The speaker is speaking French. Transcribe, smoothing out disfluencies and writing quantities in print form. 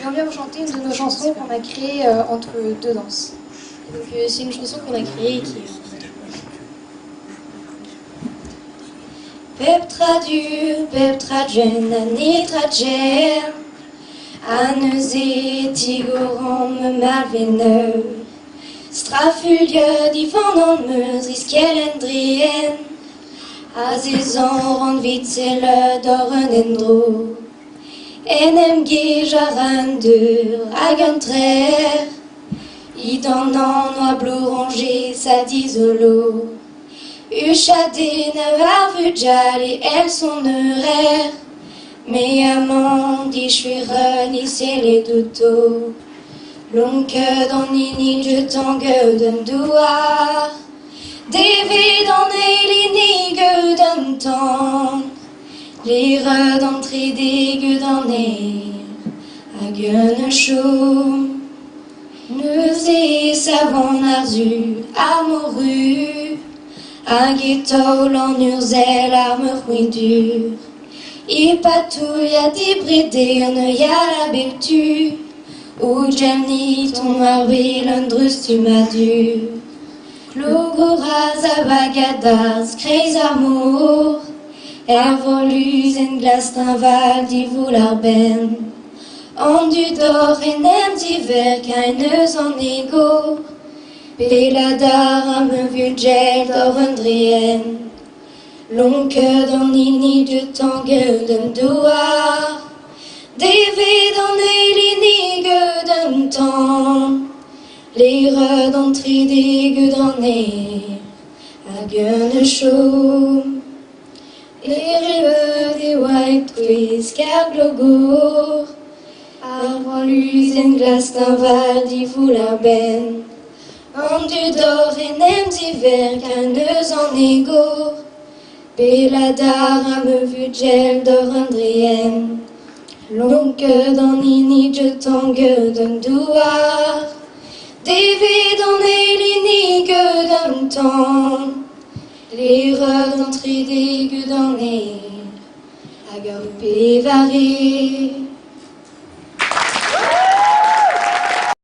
J'aimerais bien vous chanter une de nos chansons qu'on a créée entre deux danses. Donc c'est une chanson qu'on a créée qui est... Pep tradjen, ani tradjen, Aneuze tigorom malveneu, Strafulje die van onmeus riskelen drien, Azizan rond vitsele doren en dro, Enem gejaran dur agen trer, Idan an oa blouranger sa disolo, Ushadene arvudjal et elles sont neurer, mais amant dit schweren c'est les douteaux. Lonke dans nini je tangue d'un douar, David en elini d'un temps, Lire d'entrée des d'un air, à gueune chaud. Nous et savon arzu, amoureux, Un ghetto l'en urzel, arme ruidure, I patouille à débridé, ne y a la bectu, Ou gemni ton marbil, un drus tu m'adur. Logoraz a bagadas, kreis amour, volus en glace d'un val d'ivoular ben, En du d'or et nem d'hiver, qu'un en égo, Peladar am vulgel d'orendrien, Lonke dans nini de tangue d'un douar, David en elini d'un temps, Lire d'entrée des d'un air, à gueune chaud. Les rives des white trees, carglogour, Arbre luz en glace d'un val d'ivoular ben, En du d'or et nem d'hiver, qu'un en égo, Peladar am vulgel d'orendrien, Lonke dans nini de tangue d'un douar, David en elini d'un temps, Lire d'entrée des d'un air, à garper varé.